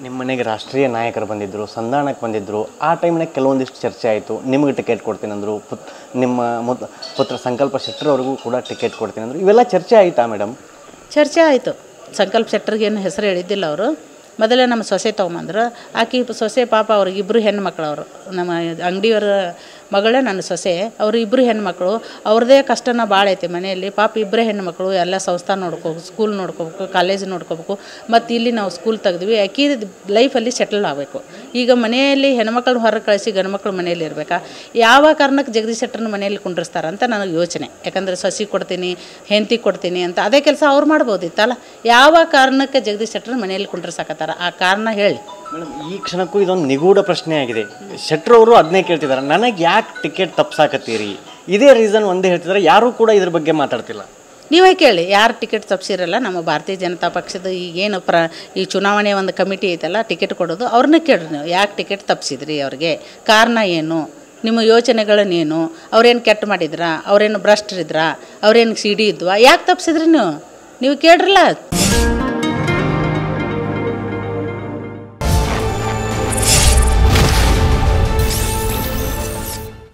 ನಿಮ್ಮ ಮನೆಗೆ ರಾಷ್ಟ್ರೀಯ ನಾಯಕರು ಬಂದಿದ್ದರು, ಸಂಧಾನಕ್ಕೆ ಬಂದಿದ್ದರು. ಆ ಟೈಮ್ನಾಗ ಕೆಲವೊಂದಿಷ್ಟು ಚರ್ಚೆ ಆಯಿತು. ನಿಮಗೆ ಟಿಕೆಟ್ ಕೊಡ್ತೀನಿ ಅಂದರು, ನಿಮ್ಮ ಪುತ್ರ ಸಂಕಲ್ಪ ಶೆಟ್ಟರವ್ರಿಗೂ ಕೂಡ ಟಿಕೆಟ್ ಕೊಡ್ತೀನಿ ಅಂದರು. ಇವೆಲ್ಲ ಚರ್ಚೆ ಆಯಿತಾ ಮೇಡಮ್? ಚರ್ಚೆ ಆಯಿತು. ಸಂಕಲ್ಪ ಶೆಟ್ಟರ್ಗೇನು ಹೆಸರು ಹೇಳಿದ್ದಿಲ್ಲ ಅವರು. ಮೊದಲೇ ನಮ್ಮ ಸೊಸೆ ತೊಗೊಂಬಂದ್ರು. ಆಕೆ ಸೊಸೆ ಪಾಪ ಅವ್ರಿಗೆ ಇಬ್ಬರು ಹೆಣ್ಮಕ್ಳು. ಅವರು ನಮ್ಮ ಅಂಗಡಿಯವರ ಮಗಳೇ ನನ್ನ ಸೊಸೆ. ಅವರು ಇಬ್ಬರು ಹೆಣ್ಮಕ್ಳು. ಅವ್ರದ್ದೇ ಕಷ್ಟನ ಭಾಳ ಐತೆ ಮನೆಯಲ್ಲಿ. ಪಾಪ ಇಬ್ಬರೇ ಹೆಣ್ಮಕ್ಳು. ಎಲ್ಲ ಸಂಸ್ಥೆ ನೋಡ್ಕೋಬೇಕು, ಸ್ಕೂಲ್ ನೋಡ್ಕೋಬೇಕು, ಕಾಲೇಜ್ ನೋಡ್ಕೋಬೇಕು. ಮತ್ತು ಇಲ್ಲಿ ನಾವು ಸ್ಕೂಲ್ ತೆಗ್ದ್ವಿ. ಆಕೆ ಲೈಫಲ್ಲಿ ಸೆಟಲ್ ಆಗಬೇಕು. ಈಗ ಮನೆಯಲ್ಲಿ ಹೆಣ್ಮಕ್ಳನ್ನ ಹೊರಗೆ ಕಳಿಸಿ ಗಂಡು ಮಕ್ಕಳು ಮನೆಯಲ್ಲಿ ಇರಬೇಕಾ? ಯಾವ ಕಾರಣಕ್ಕೆ ಜಗದೀಶ್ ಶೆಟ್ಟರ್ನ ಮನೆಯಲ್ಲಿ ಕುಂಡ್ರಿಸ್ತಾರಂತ ನನಗೆ ಯೋಚನೆ. ಯಾಕಂದರೆ ಸೊಸೆ ಕೊಡ್ತೀನಿ, ಹೆಂಡತಿ ಕೊಡ್ತೀನಿ ಅಂತ ಅದೇ ಕೆಲಸ ಅವ್ರು ಮಾಡ್ಬೋದಿತ್ತಲ್ಲ. ಯಾವ ಕಾರಣಕ್ಕೆ ಜಗದೀಶ್ ಶೆಟ್ಟರ್ ಮನೆಯಲ್ಲಿ ಕುಂಡ್ರಿಸಾಕತ್ತಾರ? ಆ ಕಾರಣ ಹೇಳಿ ಮೇಡಮ್. ಈ ಕ್ಷಣಕ್ಕೂ ಇದೊಂದು ನಿಗೂಢ ಪ್ರಶ್ನೆ ಆಗಿದೆ. ಶೆಟ್ಟರವರು ಅದನ್ನೇ ಕೇಳ್ತಿದ್ದಾರೆ, ನನಗೆ ಯಾಕೆ ಟಿಕೆಟ್ ತಪ್ಸಾಕತ್ತೀರಿ? ಇದೇ ರೀಸನ್ ಒಂದೇ ಹೇಳ್ತಿದ್ದಾರೆ. ಯಾರೂ ಕೂಡ ಇದ್ರ ಬಗ್ಗೆ ಮಾತಾಡ್ತಿಲ್ಲ. ನೀವೇ ಕೇಳಿ, ಯಾರು ಟಿಕೆಟ್ ತಪ್ಸಿರಲ್ಲ. ನಮ್ಮ ಭಾರತೀಯ ಜನತಾ ಪಕ್ಷದ ಈಗೇನು ಈ ಚುನಾವಣೆ ಒಂದು ಕಮಿಟಿ ಐತಲ್ಲ ಟಿಕೆಟ್ ಕೊಡೋದು, ಅವ್ರನ್ನ ಕೇಳ್ರಿ ನೀವು. ಯಾಕೆ ಟಿಕೆಟ್ ತಪ್ಸಿದ್ರಿ? ಅವ್ರಿಗೆ ಕಾರಣ ಏನು? ನಿಮ್ಮ ಯೋಚನೆಗಳನ್ನೇನು? ಅವ್ರೇನು ಕೆಟ್ಟ ಮಾಡಿದ್ರಾ? ಅವ್ರೇನು ಭ್ರಷ್ಟರಿದ್ರಾ? ಅವ್ರೇನು ಸಿಡಿ ಇದ್ವಾ? ಯಾಕೆ ತಪ್ಸಿದ್ರಿ ನೀವು ಕೇಳ್ರಲ್ಲ.